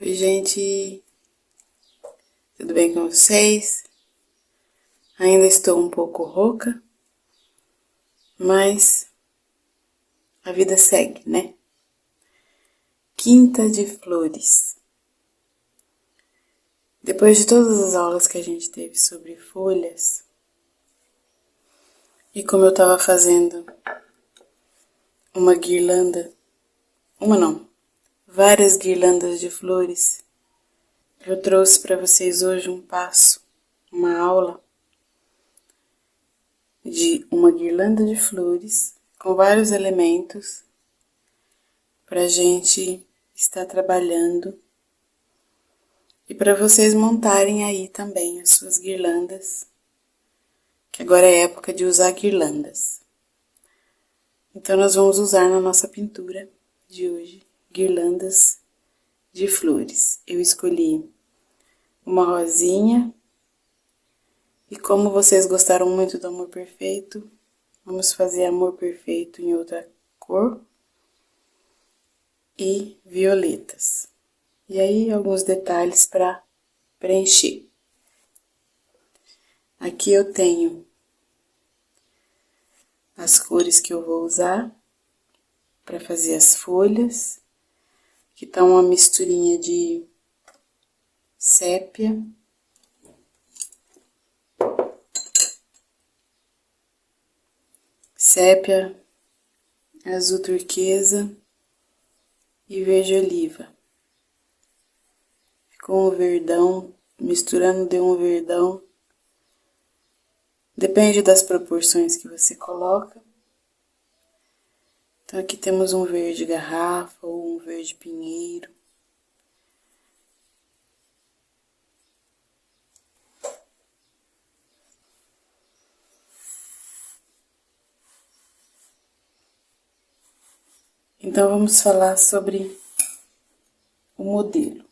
Oi, gente, tudo bem com vocês? Ainda estou um pouco rouca, mas a vida segue, né? Quinta de Flores. Depois de todas as aulas que a gente teve sobre folhas, e como eu estava fazendo uma guirlanda, várias guirlandas de flores, eu trouxe para vocês hoje uma aula de uma guirlanda de flores com vários elementos para a gente estar trabalhando e para vocês montarem aí também as suas guirlandas, que agora é época de usar guirlandas. Então nós vamos usar na nossa pintura de hoje guirlandas de flores. Eu escolhi uma rosinha e como vocês gostaram muito do Amor Perfeito, vamos fazer Amor Perfeito em outra cor e violetas. E aí alguns detalhes para preencher. Aqui eu tenho as cores que eu vou usar para fazer as folhas. Aqui tá uma misturinha de sépia, azul turquesa e verde oliva. Ficou um verdão, misturando deu um verdão. Depende das proporções que você coloca. Então aqui temos um verde garrafa ou um verde pinheiro. Então vamos falar sobre o modelo.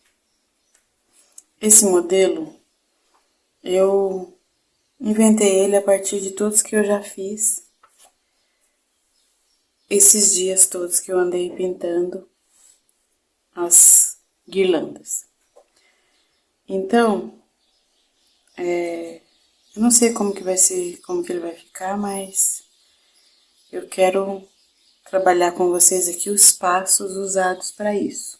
Esse modelo, eu inventei ele a partir de todos que eu já fiz. Esses dias todos que eu andei pintando as guirlandas. Então, eu não sei como que vai ser, como que ele vai ficar, mas eu quero trabalhar com vocês aqui os passos usados para isso.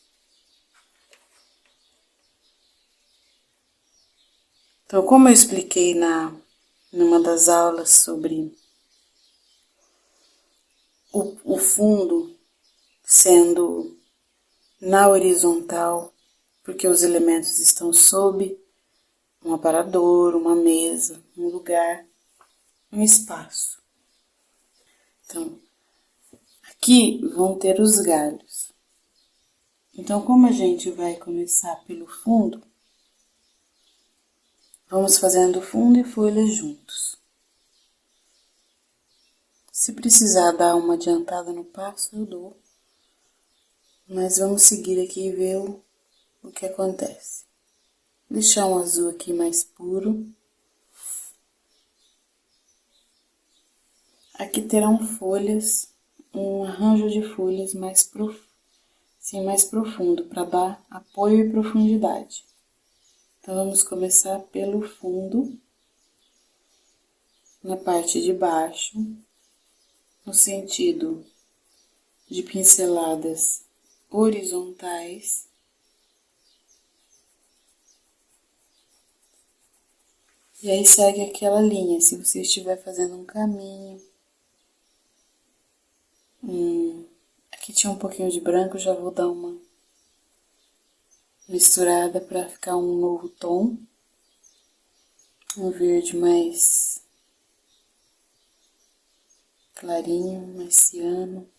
Então, como eu expliquei numa das aulas sobre o fundo sendo na horizontal, porque os elementos estão sob um aparador, uma mesa, um lugar, um espaço. Então, aqui vão ter os galhos. Então, como a gente vai começar pelo fundo, vamos fazendo fundo e folhas juntos. Se precisar dar uma adiantada no passo, eu dou. Mas vamos seguir aqui e ver o que acontece. Deixar um azul aqui mais puro. Aqui terão folhas, um arranjo de folhas mais profundo, para dar apoio e profundidade. Então, vamos começar pelo fundo, na parte de baixo, no sentido de pinceladas horizontais. E aí segue aquela linha, se você estiver fazendo um caminho. Aqui tinha um pouquinho de branco, já vou dar uma misturada para ficar um novo tom. Um verde mais clarinho, mais ciano.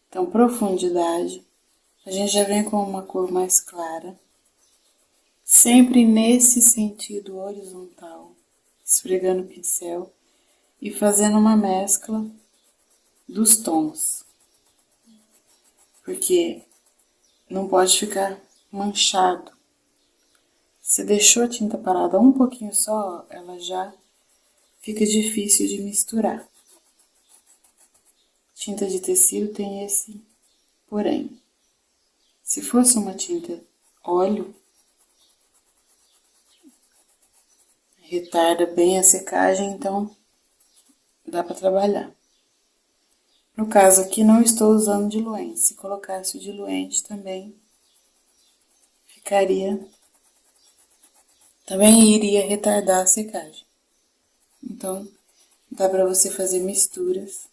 Então, profundidade. A gente já vem com uma cor mais clara. Sempre nesse sentido horizontal, esfregando o pincel e fazendo uma mescla dos tons. Porque não pode ficar manchado. Se deixou a tinta parada um pouquinho só, ela já fica difícil de misturar. Tinta de tecido tem esse porém. Se fosse uma tinta óleo, retarda bem a secagem, então dá para trabalhar. No caso aqui não estou usando diluente, se colocasse o diluente também também iria retardar a secagem. Então dá para você fazer misturas.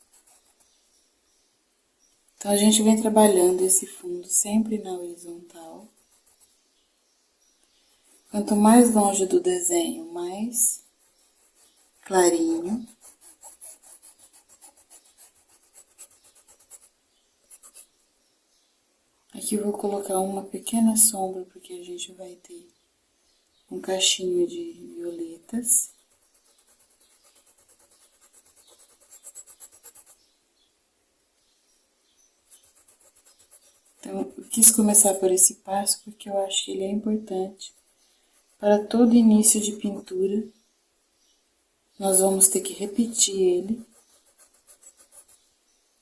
Então a gente vem trabalhando esse fundo sempre na horizontal. Quanto mais longe do desenho, mais clarinho. Aqui eu vou colocar uma pequena sombra, porque a gente vai ter um cachinho de violetas. Então, eu quis começar por esse passo porque eu acho que ele é importante para todo início de pintura. Nós vamos ter que repetir ele.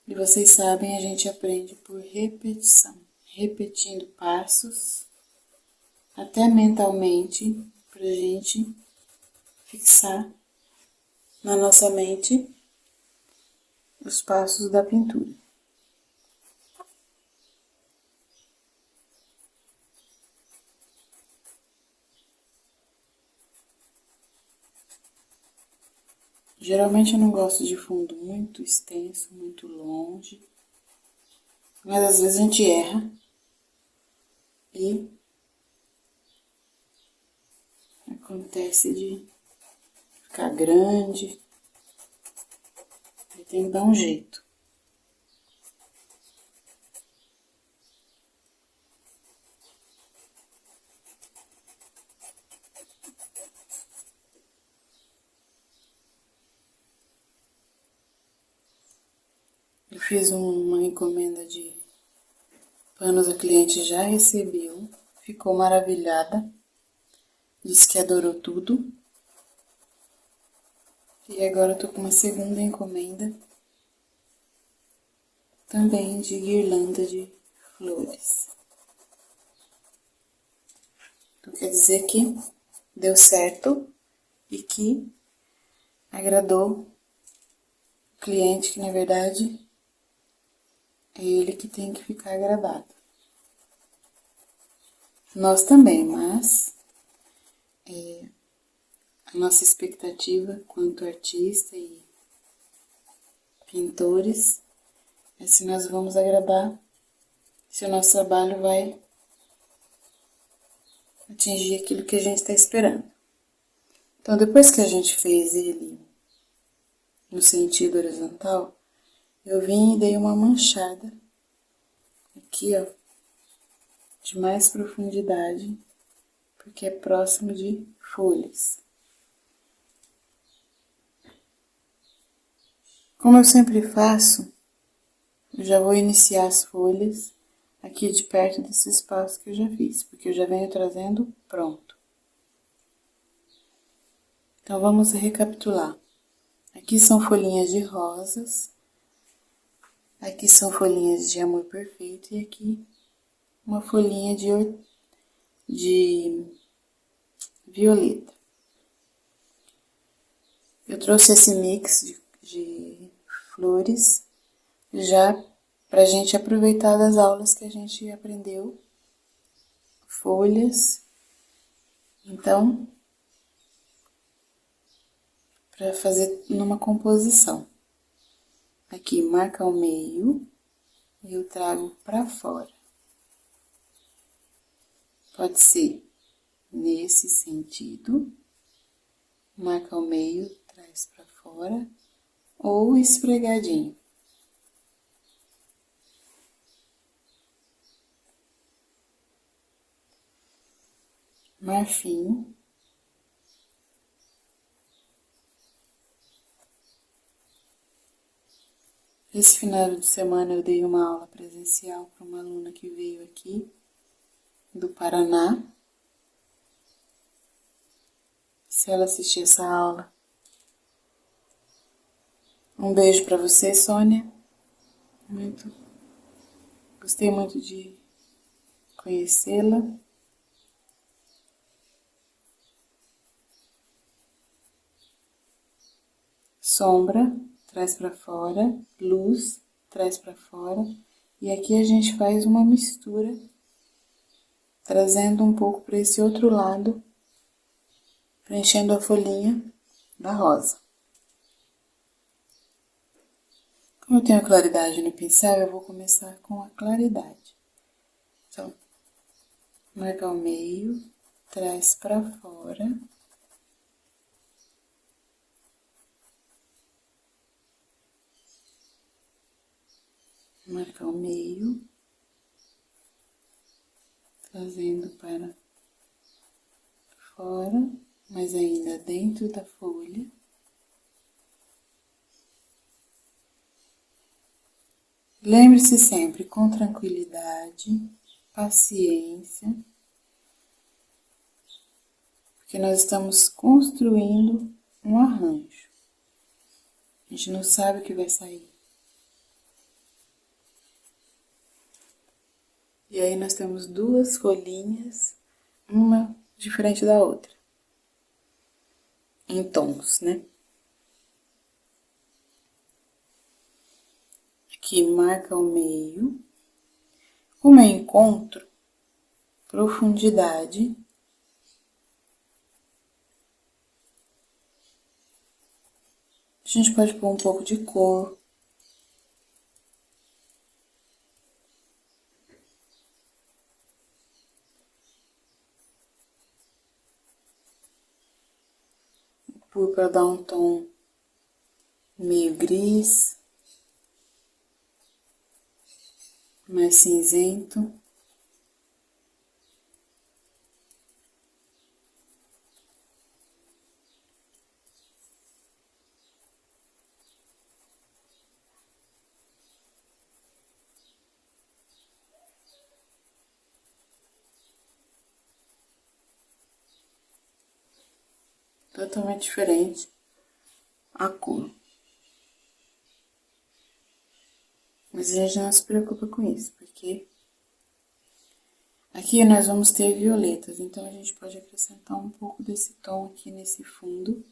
E vocês sabem, a gente aprende por repetição. Repetindo passos, até mentalmente, pra gente fixar na nossa mente os passos da pintura. Geralmente eu não gosto de fundo muito extenso, muito longe, mas às vezes a gente erra e acontece de ficar grande, aí tem que dar um jeito. Eu fiz uma encomenda de panos, a cliente já recebeu, ficou maravilhada, disse que adorou tudo. E agora eu tô com uma segunda encomenda, também de guirlanda de flores. Então quer dizer que deu certo e que agradou o cliente, que na verdade é ele que tem que ficar agradado. Nós também, mas a nossa expectativa quanto artista e pintores é se nós vamos agradar, se o nosso trabalho vai atingir aquilo que a gente está esperando. Então, depois que a gente fez ele no sentido horizontal, eu vim e dei uma manchada aqui, ó, de mais profundidade, porque é próximo de folhas. Como eu sempre faço, eu já vou iniciar as folhas aqui de perto desse espaço que eu já fiz, porque eu já venho trazendo pronto. Então, vamos recapitular. Aqui são folhinhas de rosas, aqui são folhinhas de amor perfeito e aqui uma folhinha de violeta. Eu trouxe esse mix de flores já pra gente aproveitar das aulas que a gente aprendeu, folhas. Então, para fazer numa composição. Aqui marca o meio e eu trago para fora. Pode ser nesse sentido, marca o meio, traz para fora, ou esfregadinho. Marfim. Esse final de semana eu dei uma aula presencial para uma aluna que veio aqui do Paraná. Se ela assistir essa aula, um beijo para você, Sônia. Gostei muito de conhecê-la. Sombra, traz para fora, luz, traz para fora. E aqui a gente faz uma mistura, trazendo um pouco para esse outro lado, preenchendo a folhinha da rosa. Como eu tenho claridade no pincel, eu vou começar com a claridade. Então, marca ao meio, traz para fora. Marca ao meio, trazendo para fora, mas ainda dentro da folha. Lembre-se sempre com tranquilidade, paciência, porque nós estamos construindo um arranjo. A gente não sabe o que vai sair. E aí nós temos duas folhinhas, uma diferente da outra, em tons, né? Aqui marca o meio. Como eu encontro profundidade, a gente pode pôr um pouco de cor. Pôr para dar um tom meio gris, mais cinzento. Totalmente diferente a cor. Mas a gente não se preocupa com isso, porque aqui nós vamos ter violetas, então a gente pode acrescentar um pouco desse tom aqui nesse fundo.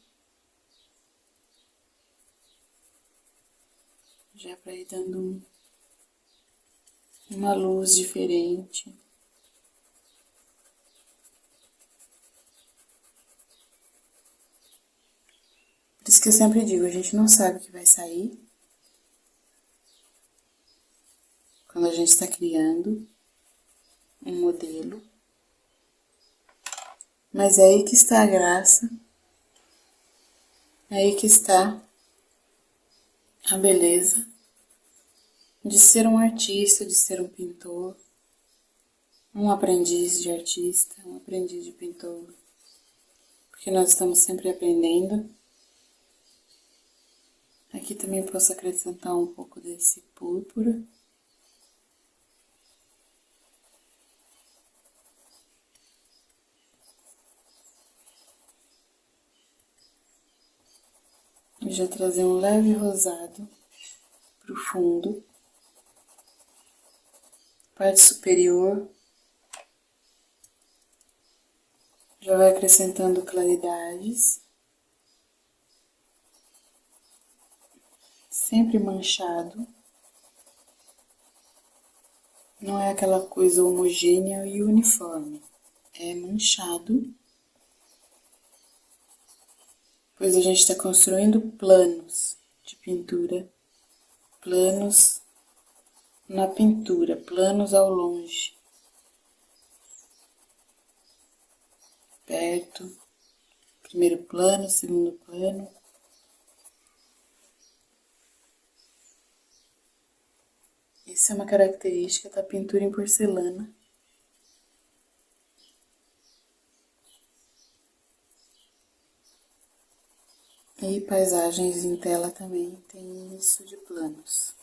Já para ir dando uma luz diferente. Por isso que eu sempre digo, a gente não sabe o que vai sair quando a gente está criando um modelo. Mas é aí que está a graça, é aí que está a beleza de ser um artista, de ser um pintor, um aprendiz de artista, um aprendiz de pintor. Porque nós estamos sempre aprendendo. Aqui também posso acrescentar um pouco desse púrpura. E já trazer um leve rosado pro fundo. Parte superior. Já vai acrescentando claridades. Sempre manchado. Não é aquela coisa homogênea e uniforme. É manchado. Pois a gente está construindo planos de pintura. Planos na pintura, planos ao longe. Perto. Primeiro plano, segundo plano. Isso é uma característica da pintura em porcelana. E paisagens em tela também tem isso de planos.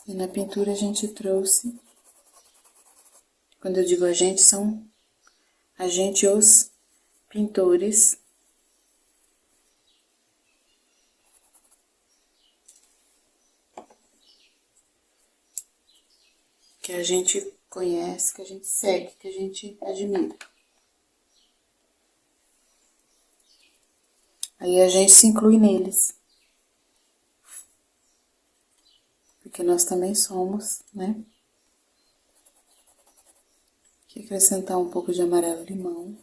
E na pintura a gente trouxe, quando eu digo a gente, são a gente, os pintores, que a gente conhece, que a gente segue, que a gente admira. Aí a gente se inclui neles. Porque nós também somos, né? Aqui acrescentar um pouco de amarelo-limão.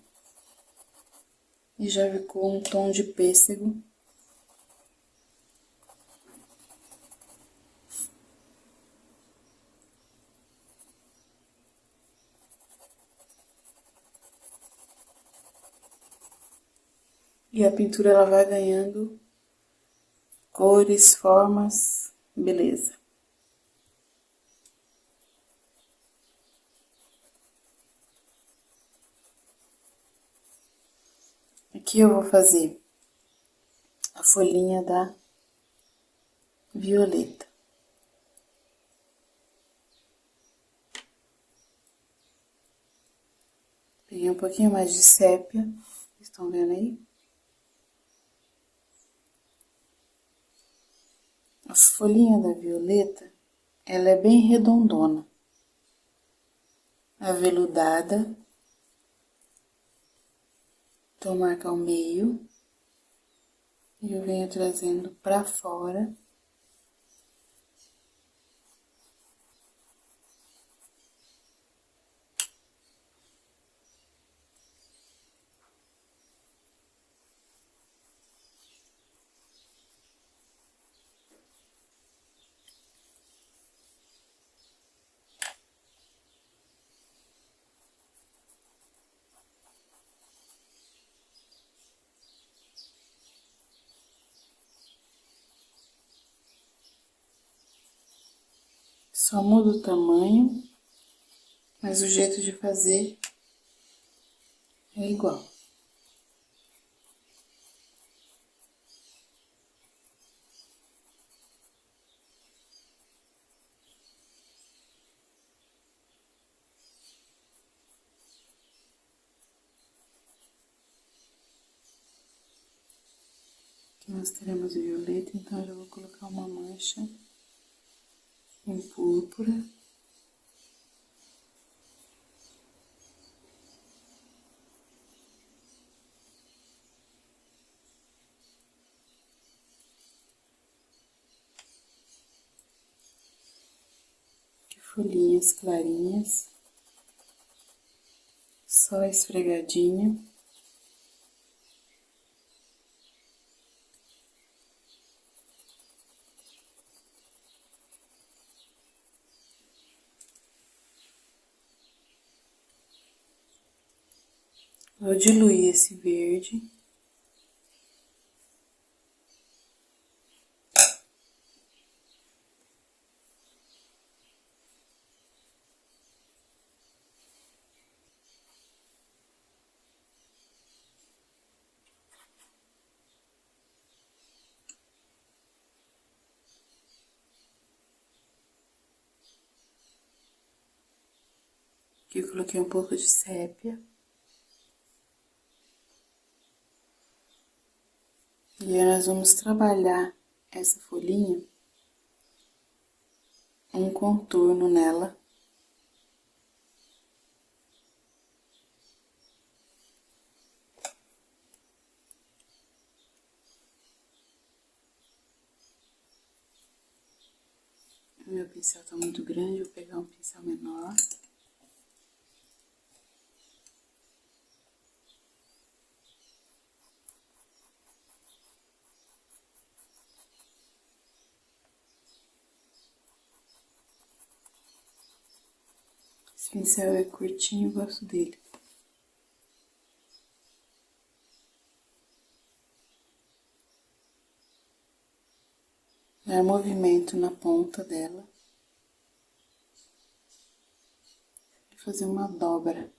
E já ficou um tom de pêssego. E a pintura ela vai ganhando cores, formas, beleza. Aqui eu vou fazer a folhinha da violeta. Peguei um pouquinho mais de sépia, estão vendo aí? A folhinha da violeta, ela é bem redondona, aveludada. Então, marca o meio e eu venho trazendo pra fora. Só muda o tamanho, mas o jeito de fazer é igual. Aqui nós teremos o violeta, então eu já vou colocar uma mancha em púrpura. Folhinhas clarinhas, só esfregadinha. Vou diluir esse verde. Aqui eu coloquei um pouco de sépia. E aí nós vamos trabalhar essa folhinha, um contorno nela. O meu pincel tá muito grande, vou pegar um pincel menor. Esse pincel é curtinho, eu gosto dele. Dar movimento na ponta dela. E fazer uma dobra.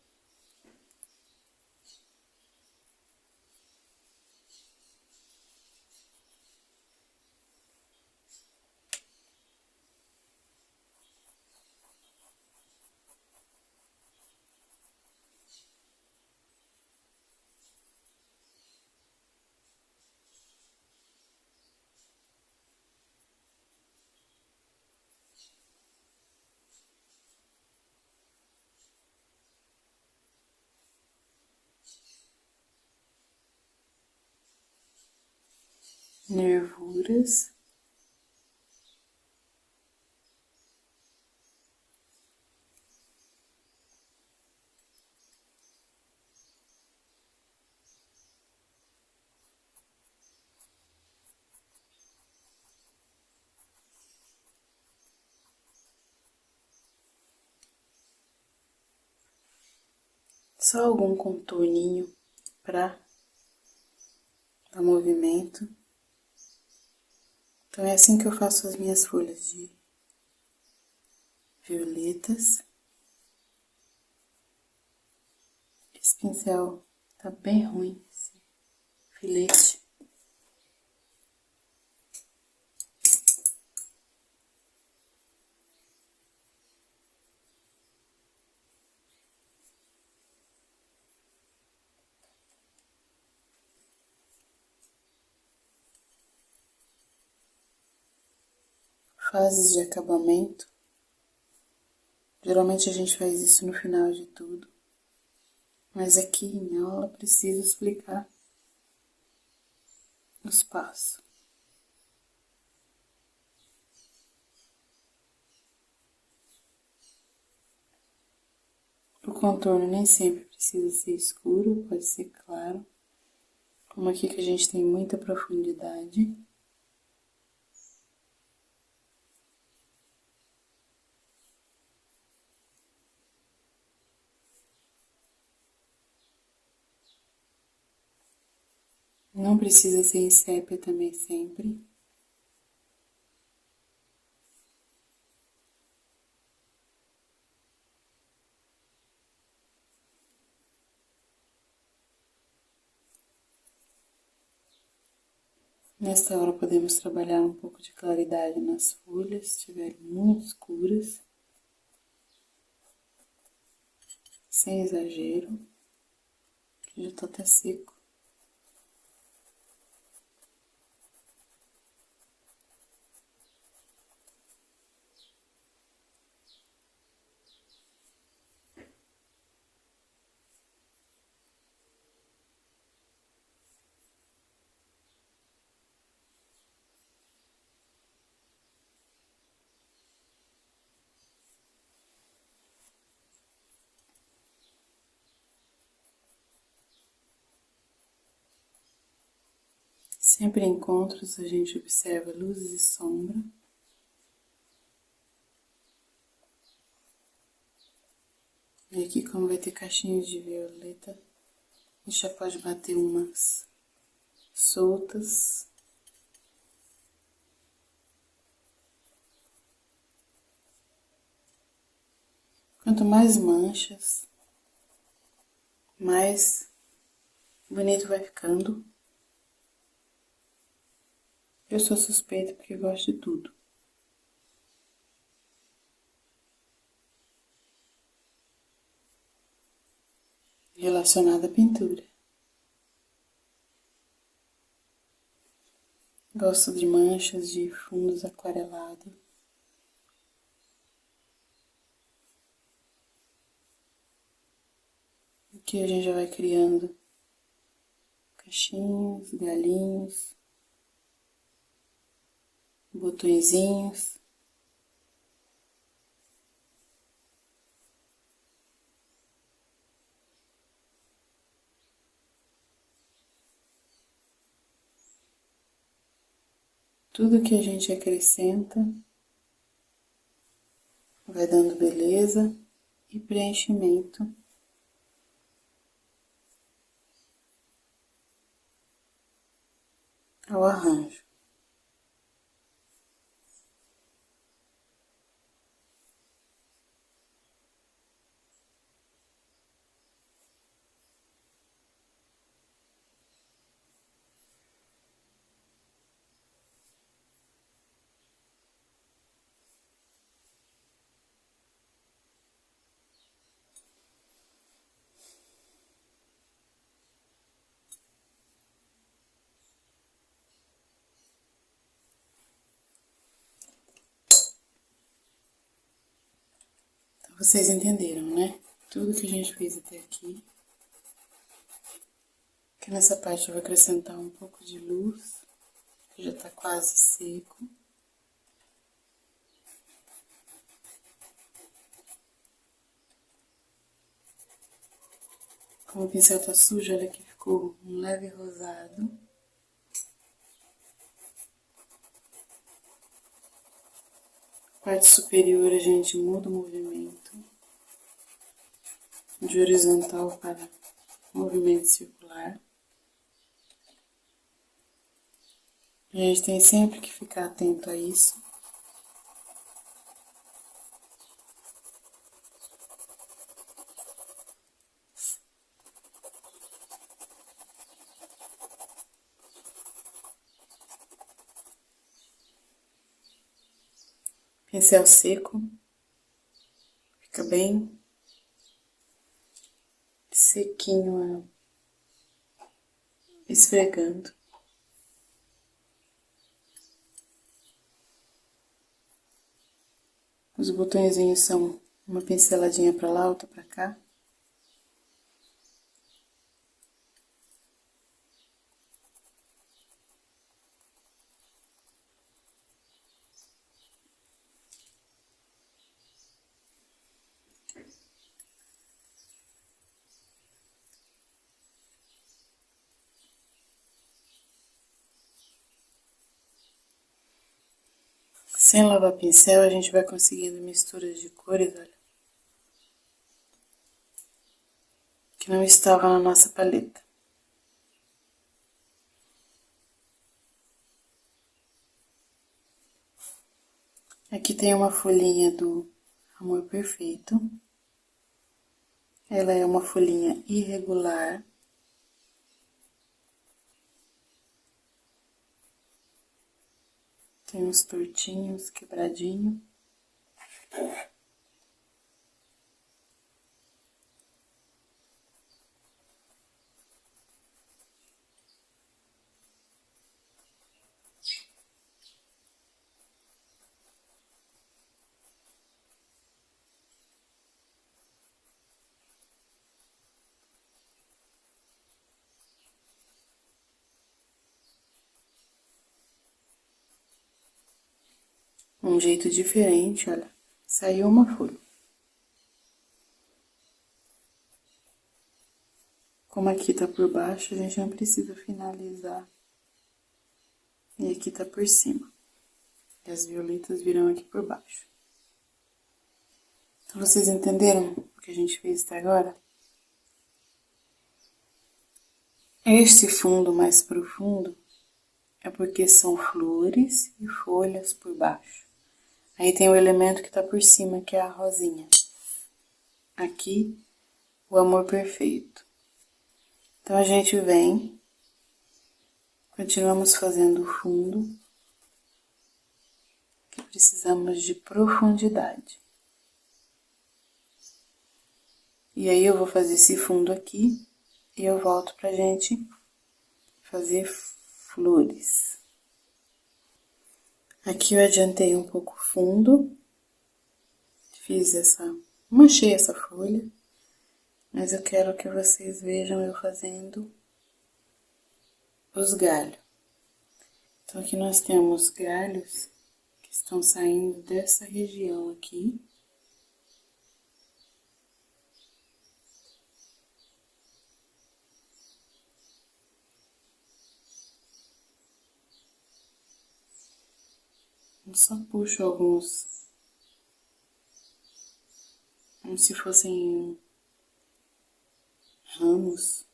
nervuras. Só algum contorninho para dar movimento. Então é assim que eu faço as minhas folhas de violetas. Esse pincel tá bem ruim, esse filete. Fases de acabamento. Geralmente a gente faz isso no final de tudo. Mas aqui em aula preciso explicar os passos. O contorno nem sempre precisa ser escuro, pode ser claro. Como aqui que a gente tem muita profundidade. Não precisa ser em sépia também sempre. Nesta hora podemos trabalhar um pouco de claridade nas folhas, se estiverem muito escuras. Sem exagero, que já tá até seco. Sempre em encontros a gente observa luzes e sombra. E aqui, como vai ter caixinhas de violeta, a gente já pode bater umas soltas. Quanto mais manchas, mais bonito vai ficando. Eu sou suspeita porque gosto de tudo. Relacionado à pintura. Gosto de manchas, de fundos aquarelados. Aqui a gente já vai criando caixinhos, galinhos, botõezinhos. Tudo que a gente acrescenta vai dando beleza e preenchimento ao arranjo. Então, vocês entenderam, né? Tudo que a gente fez até aqui. Que nessa parte eu vou acrescentar um pouco de luz. Já tá quase seco. Como o pincel tá sujo, olha que ficou um leve rosado. Parte superior a gente muda o movimento de horizontal para movimento circular. A gente tem sempre que ficar atento a isso. Pincel seco, fica bem sequinho, esfregando. Os botõezinhos são uma pinceladinha para lá, outra para cá. Sem lavar pincel, a gente vai conseguindo misturas de cores, olha, que não estava na nossa paleta. Aqui tem uma folhinha do Amor Perfeito. Ela é uma folhinha irregular. Tem uns tortinhos, quebradinho. Um jeito diferente, olha. Saiu uma folha. Como aqui tá por baixo, a gente não precisa finalizar. E aqui tá por cima. E as violetas virão aqui por baixo. Então, vocês entenderam o que a gente fez até agora? Este fundo mais profundo é porque são flores e folhas por baixo. Aí tem o elemento que tá por cima, que é a rosinha. Aqui, o Amor Perfeito. Então, a gente vem, continuamos fazendo o fundo, que precisamos de profundidade. E aí, eu vou fazer esse fundo aqui, e eu volto pra gente fazer flores. Aqui eu adiantei um pouco o fundo, manchei essa folha, mas eu quero que vocês vejam eu fazendo os galhos. Então, aqui nós temos galhos que estão saindo dessa região aqui. Eu só puxo alguns, como se fossem ramos.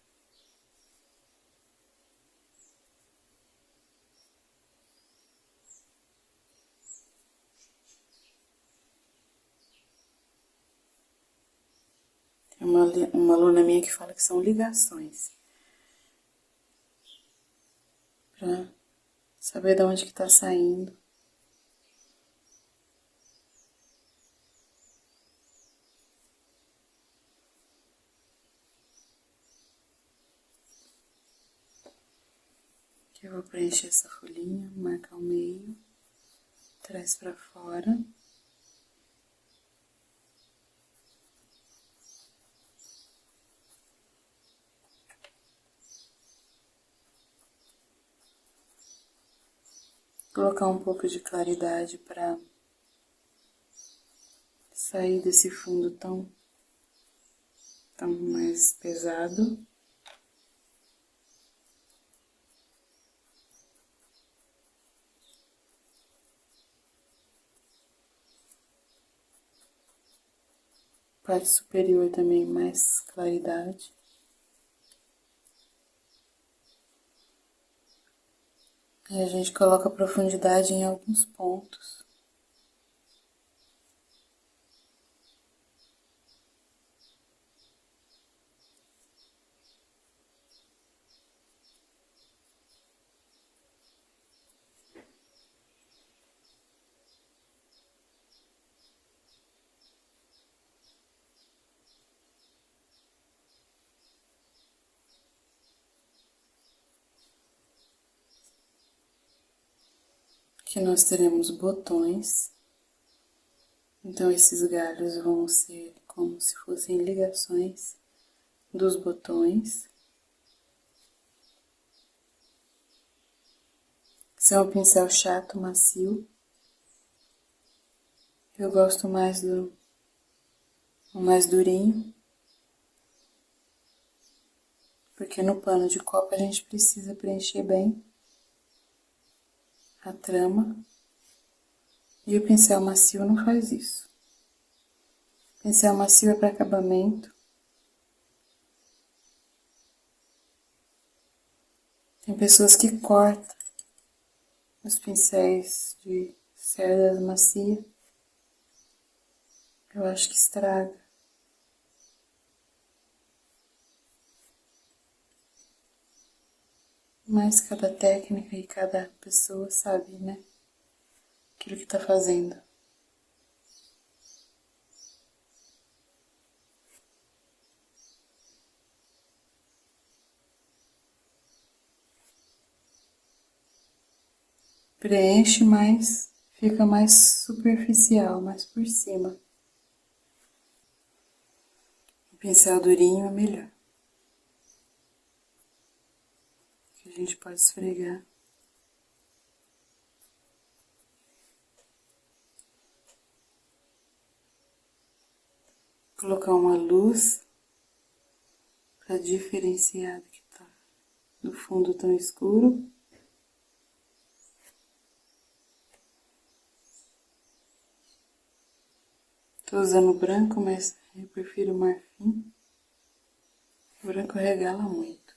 Tem uma aluna minha que fala que são ligações. Pra saber de onde que tá saindo. Aqui eu vou preencher essa folhinha, marcar o meio, traz pra fora. colocar um pouco de claridade para sair desse fundo tão mais pesado. Parte superior também mais claridade. E a gente coloca profundidade em alguns pontos. Aqui nós teremos botões. Então, esses galhos vão ser como se fossem ligações dos botões. Esse é um pincel chato, macio. Eu gosto mais do mais durinho. Porque no pano de copa a gente precisa preencher bem a trama. E o pincel macio não faz isso. O pincel macio é para acabamento. Tem pessoas que cortam os pincéis de cerdas macia. Eu acho que estraga. Mas cada técnica e cada pessoa sabe, né? Aquilo que tá fazendo. Preenche, mas fica mais superficial, mais por cima. O pincel durinho é melhor. Que a gente pode esfregar. Colocar uma luz para diferenciar do que tá do fundo tão escuro. Tô usando branco, mas eu prefiro marfim. O branco regala muito.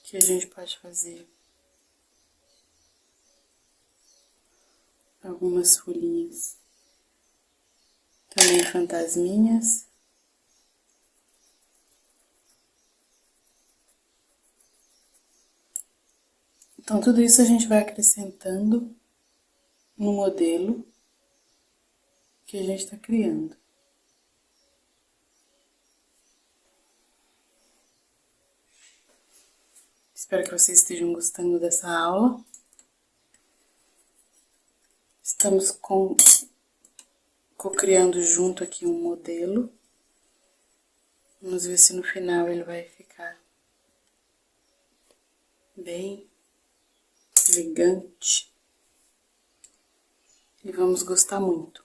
Que a gente pode fazer algumas folhinhas, também fantasminhas. Então tudo isso a gente vai acrescentando no modelo que a gente está criando. Espero que vocês estejam gostando dessa aula. Estamos co-criando junto aqui um modelo. Vamos ver se no final ele vai ficar bem elegante. E vamos gostar muito.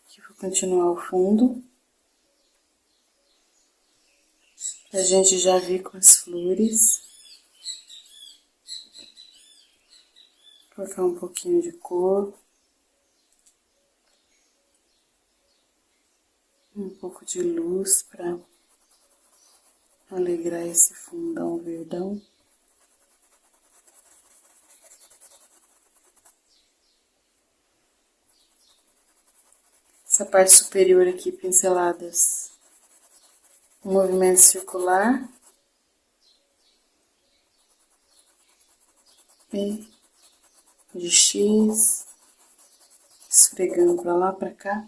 Aqui vou continuar o fundo. Pra gente já vir com as flores. Colocar um pouquinho de cor. Um pouco de luz para alegrar esse fundão verdão. Essa parte superior aqui, pinceladas, um movimento circular. E de X, esfregando pra lá, pra cá.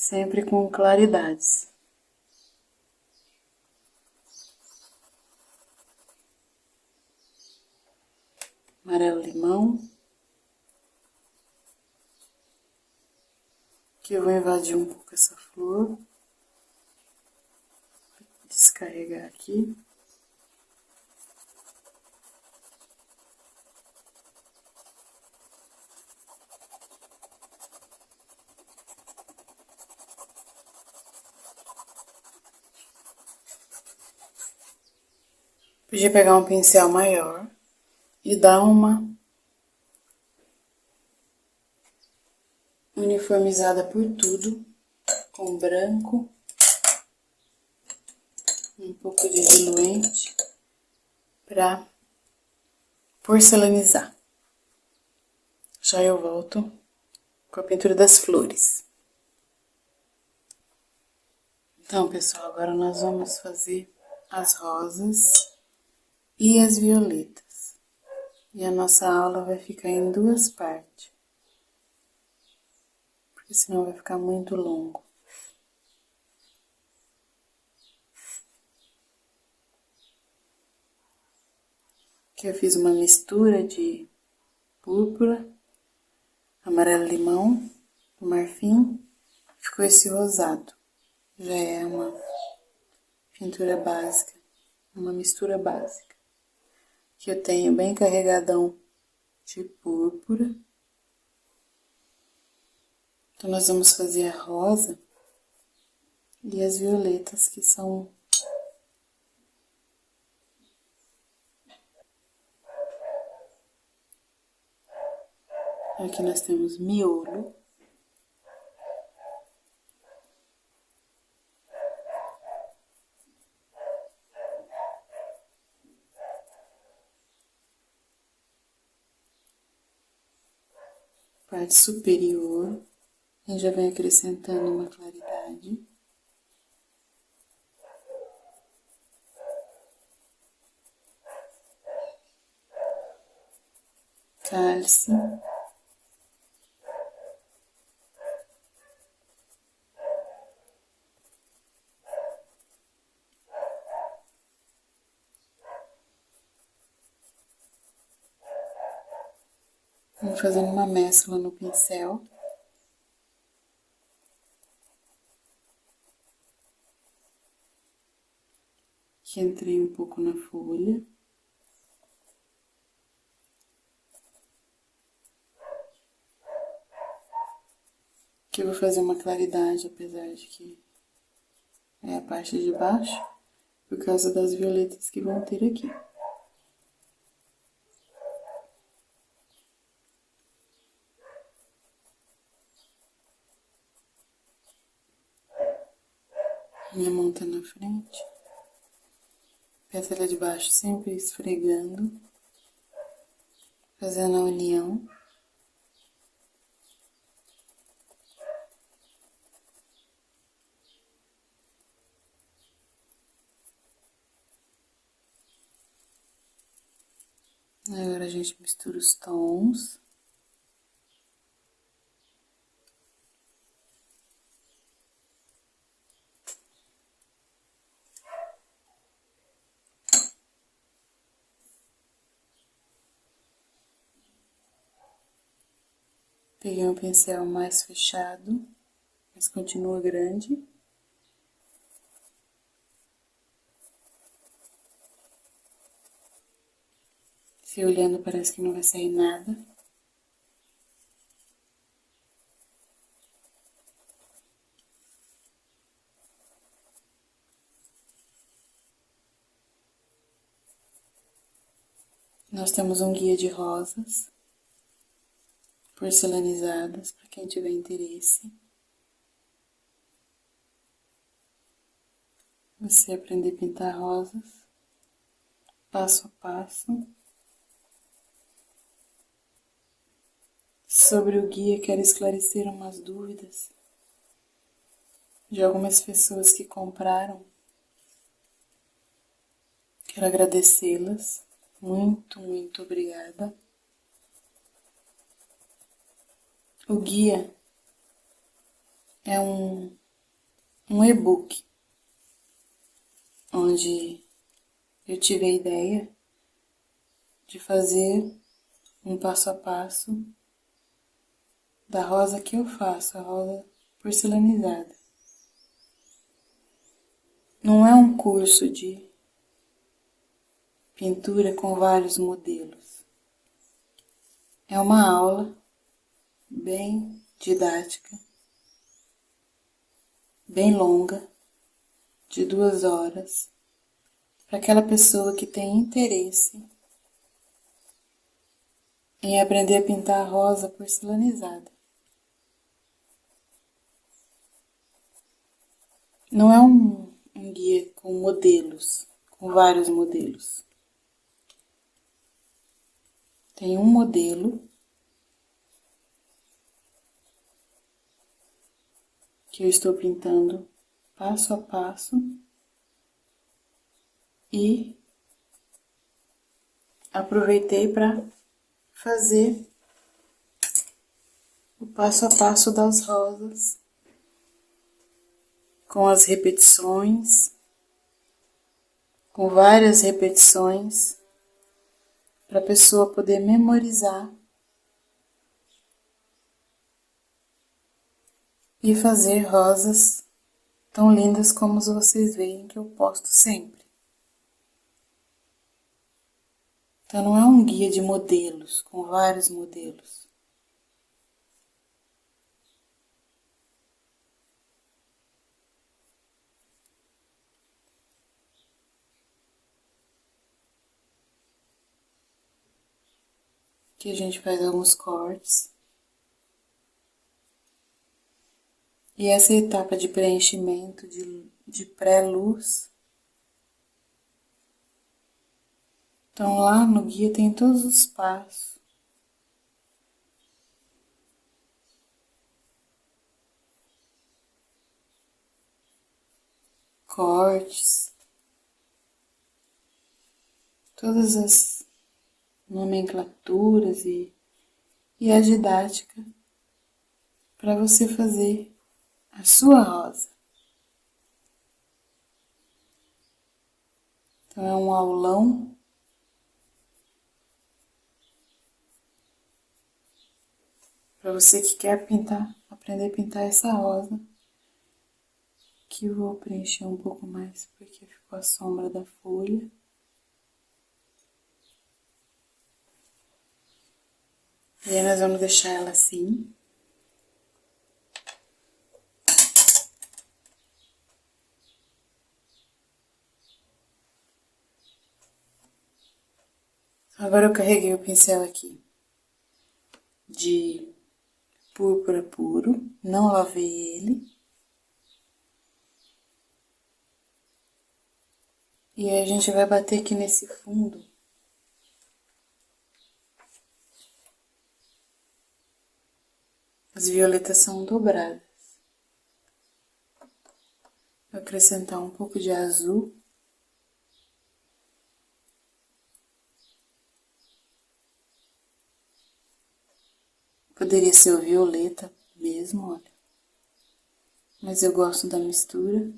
sempre com claridades. Amarelo limão. Aqui eu vou invadir um pouco essa flor. Descarregar aqui. Podia pegar um pincel maior e dar uma uniformizada por tudo, com branco, um pouco de diluente, para porcelanizar. Já eu volto com a pintura das flores. Então, pessoal, agora nós vamos fazer as rosas e as violetas. E a nossa aula vai ficar em duas partes, porque senão vai ficar muito longo. Aqui eu fiz uma mistura de púrpura, amarelo limão, marfim, ficou esse rosado. Já é uma pintura básica, uma mistura básica. Aqui eu tenho bem carregadão de púrpura. Então nós vamos fazer a rosa e as violetas, que são aqui nós temos miolo. Parte superior, a gente já vem acrescentando uma claridade. Cálice. Vou fazendo uma mescla no pincel. Aqui entrei um pouco na folha. Aqui eu vou fazer uma claridade, apesar de que é a parte de baixo, por causa das violetas que vão ter aqui. Minha mão tá na frente. Pétala de baixo sempre esfregando, fazendo a união. Agora a gente mistura os tons. Peguei um pincel mais fechado, mas continua grande. Se olhando parece que não vai sair nada. Nós temos um guia de rosas porcelanizadas, para quem tiver interesse. Você aprender a pintar rosas, passo a passo. Sobre o guia, quero esclarecer umas dúvidas de algumas pessoas que compraram. Quero agradecê-las. Muito, muito obrigada. O guia é um um e-book, onde eu tive a ideia de fazer um passo a passo da rosa que eu faço, a rosa porcelanizada. Não é um curso de pintura com vários modelos. É uma aula bem didática, bem longa, de 2 horas, para aquela pessoa que tem interesse em aprender a pintar a rosa porcelanizada. Não é um guia com modelos, com vários modelos. Tem um modelo que eu estou pintando passo a passo e aproveitei para fazer o passo a passo das rosas com as repetições, com várias repetições, para a pessoa poder memorizar e fazer rosas tão lindas como vocês veem que eu posto sempre. Então não é um guia de modelos, com vários modelos. Aqui a gente faz alguns cortes. E essa etapa de preenchimento de pré-luz. Então lá no guia tem todos os passos. Cortes. Todas as nomenclaturas e a didática para você fazer a sua rosa. Então é um aulão para você que quer pintar, aprender a pintar essa rosa, que eu vou preencher um pouco mais porque ficou a sombra da folha. E aí nós vamos deixar ela assim. Agora eu carreguei o pincel aqui de púrpura puro, não lavei ele. E aí a gente vai bater aqui nesse fundo. As violetas são dobradas. Vou acrescentar um pouco de azul. Poderia ser o violeta mesmo, olha. Mas eu gosto da mistura.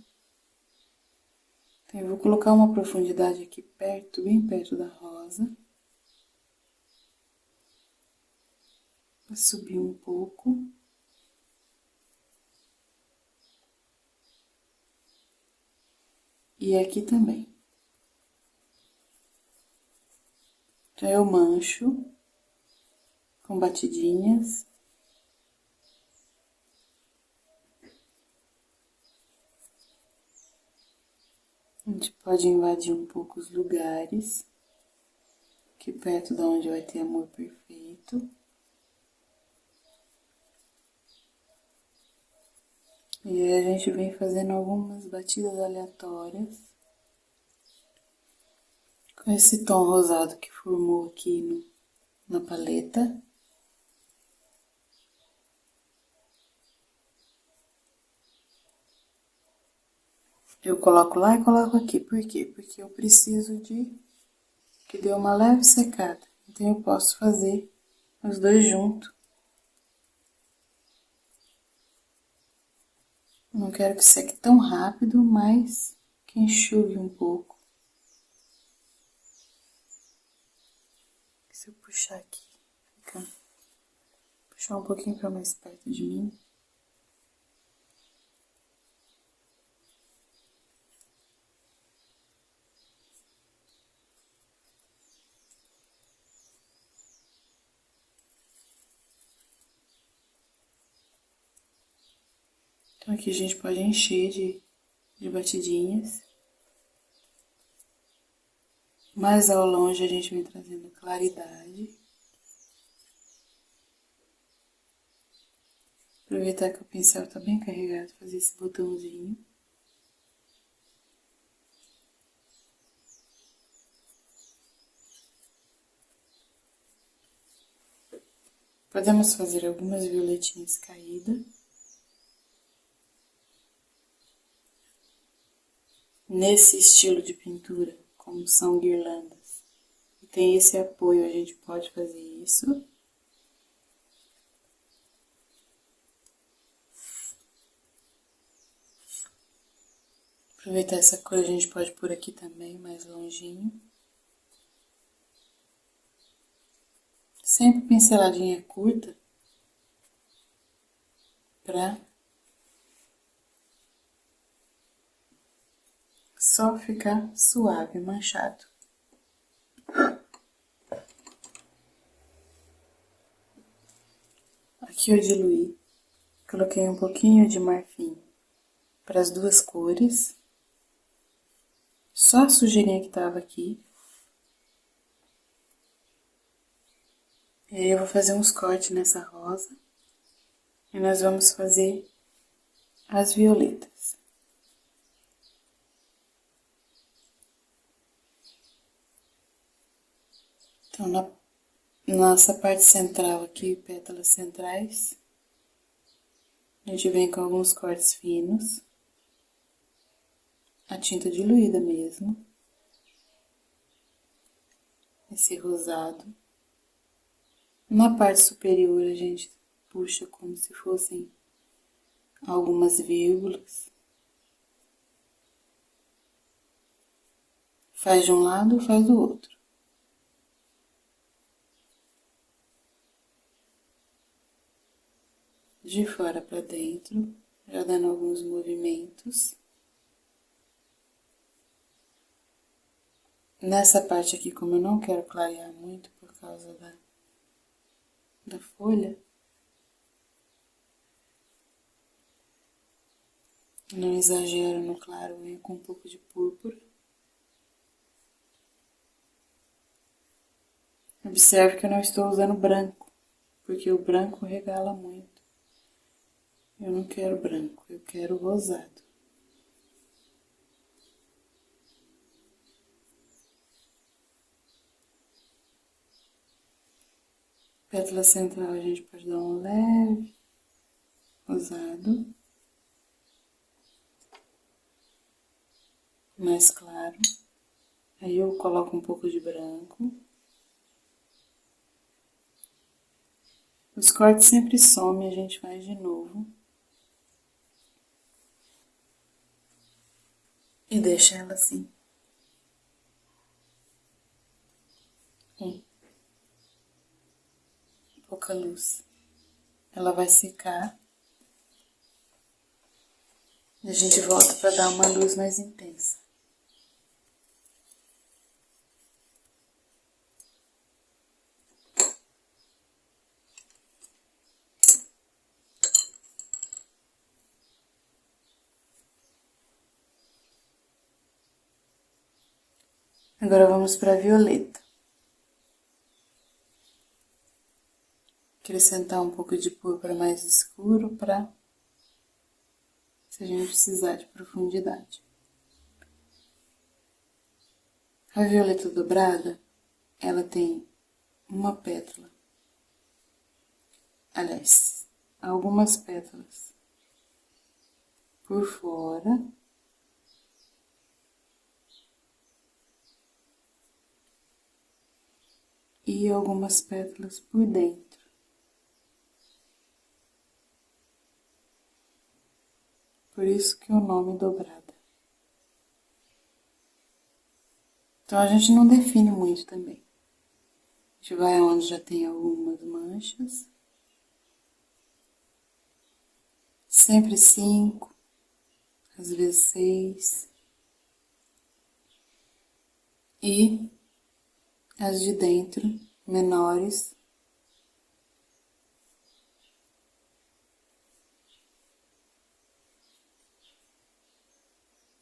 Então eu vou colocar uma profundidade aqui perto, bem perto da rosa. Vou subir um pouco. E aqui também. Então eu mancho com batidinhas. A gente pode invadir um pouco os lugares, aqui perto de onde vai ter amor perfeito. E aí a gente vem fazendo algumas batidas aleatórias. Com esse tom rosado que formou aqui na paleta. Eu coloco lá e coloco aqui. Por quê? Porque eu preciso de que dê uma leve secada. Então eu posso fazer os dois juntos. Não quero que seque tão rápido, mas que enxugue um pouco. Se eu puxar aqui, fica... Puxar um pouquinho para mais perto de mim. Então aqui a gente pode encher de batidinhas. Mais ao longe a gente vem trazendo claridade. Aproveitar que o pincel tá bem carregado, fazer esse botãozinho. Podemos fazer algumas violetinhas caídas. Nesse estilo de pintura, como são guirlandas, e tem esse apoio, a gente pode fazer isso. Aproveitar essa cor, a gente pode pôr aqui também, mais longinho. Sempre pinceladinha curta, pra só ficar suave, manchado. Aqui eu diluí, coloquei um pouquinho de marfim para as duas cores. Só a sujeirinha que tava aqui. E aí eu vou fazer uns cortes nessa rosa. E nós vamos fazer as violetas. Então, na nossa parte central aqui, pétalas centrais, a gente vem com alguns cortes finos. A tinta diluída mesmo. Esse rosado. Na parte superior a gente puxa como se fossem algumas vírgulas. Faz de um lado, faz do outro. De fora para dentro, já dando alguns movimentos. Nessa parte aqui, como eu não quero clarear muito por causa da folha, não exagero no claro, venho com um pouco de púrpura. Observe que eu não estou usando branco, porque o branco regala muito. Eu não quero branco, eu quero rosado. Pétala central a gente pode dar um leve rosado. Mais claro. Aí eu coloco um pouco de branco. Os cortes sempre somem, a gente faz de novo. E deixa ela assim. Pouca luz. Ela vai secar. E a gente volta para dar uma luz mais intensa. Agora vamos para a violeta. Acrescentar um pouco de púrpura mais escuro para se a gente precisar de profundidade. A violeta dobrada, ela tem uma pétala. Aliás, algumas pétalas por fora. E algumas pétalas por dentro. Por isso que o nome dobrada. Então a gente não define muito também. A gente vai onde já tem algumas manchas. Sempre 5, às vezes 6. E as de dentro, menores.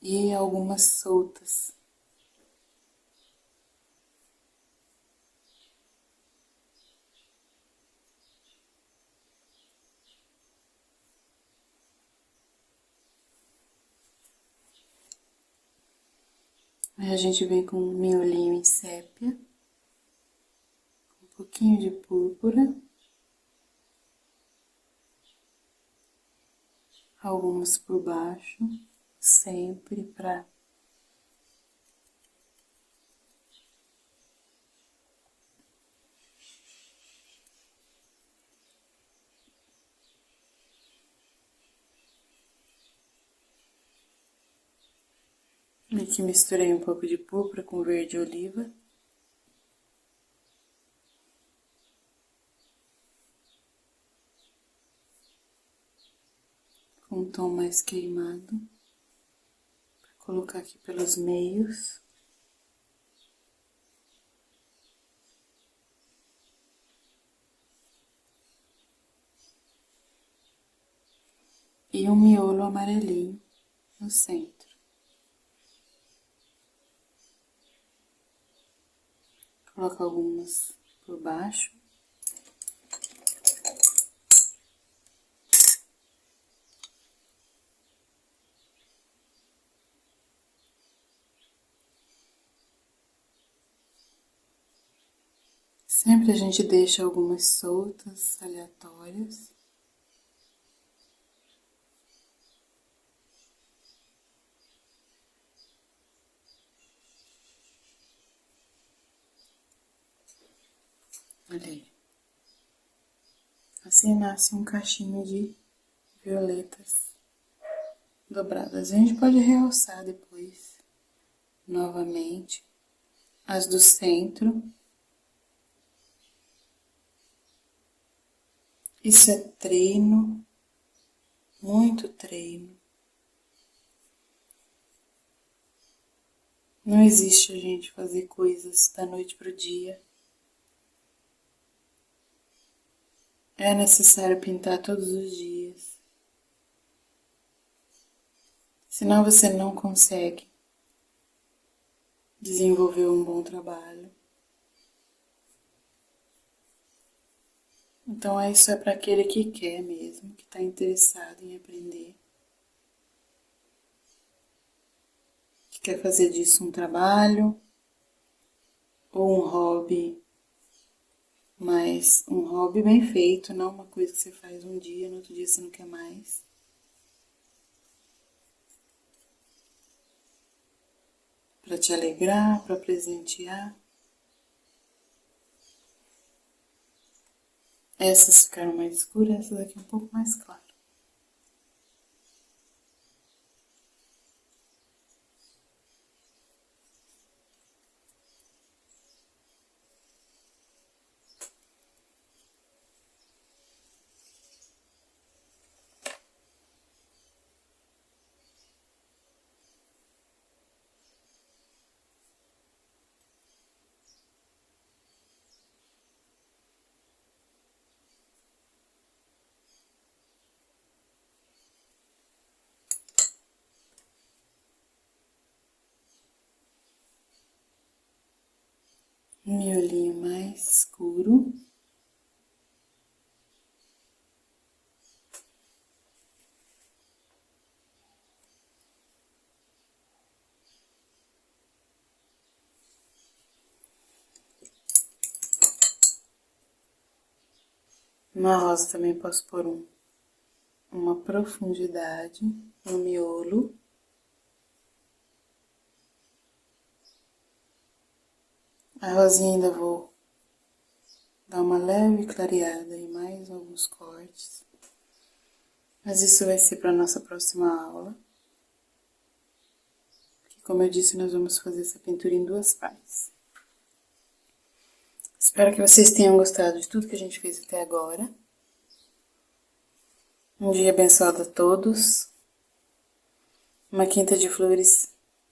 E algumas soltas. Aí a gente vem com um miolinho em sépia, um pouquinho de púrpura, algumas por baixo, sempre para aqui misturei um pouco de púrpura com verde oliva. Com um tom mais queimado. Vou colocar aqui pelos meios. E um miolo amarelinho no centro. Coloco algumas por baixo. Sempre a gente deixa algumas soltas, aleatórias. Olha aí. Assim nasce um cachinho de violetas dobradas. A gente pode realçar depois, novamente, as do centro. Isso é treino, muito treino. Não existe a gente fazer coisas da noite pro dia. É necessário pintar todos os dias. Senão você não consegue desenvolver um bom trabalho. Então isso é para aquele que quer mesmo, que está interessado em aprender. Que quer fazer disso um trabalho ou um hobby, mas um hobby bem feito, não uma coisa que você faz um dia, no outro dia você não quer mais. Para te alegrar, para presentear. Essas ficaram mais escuras, essas aqui um pouco mais claras. Um miolinho mais escuro. Na rosa também posso pôr uma profundidade no miolo. A rosinha ainda vou dar uma leve clareada e mais alguns cortes. Mas isso vai ser para nossa próxima aula. Que, como eu disse, nós vamos fazer essa pintura em duas partes. Espero que vocês tenham gostado de tudo que a gente fez até agora. Um dia abençoado a todos. Uma quinta de flores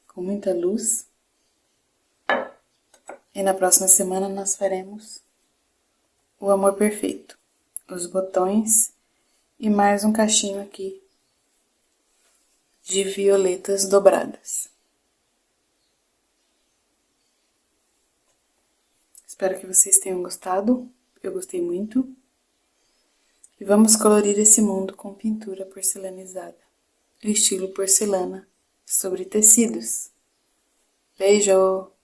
com muita luz. E na próxima semana nós faremos o amor perfeito. Os botões e mais um cachinho aqui de violetas dobradas. Espero que vocês tenham gostado. Eu gostei muito. E vamos colorir esse mundo com pintura porcelanizada, estilo porcelana, sobre tecidos. Beijo!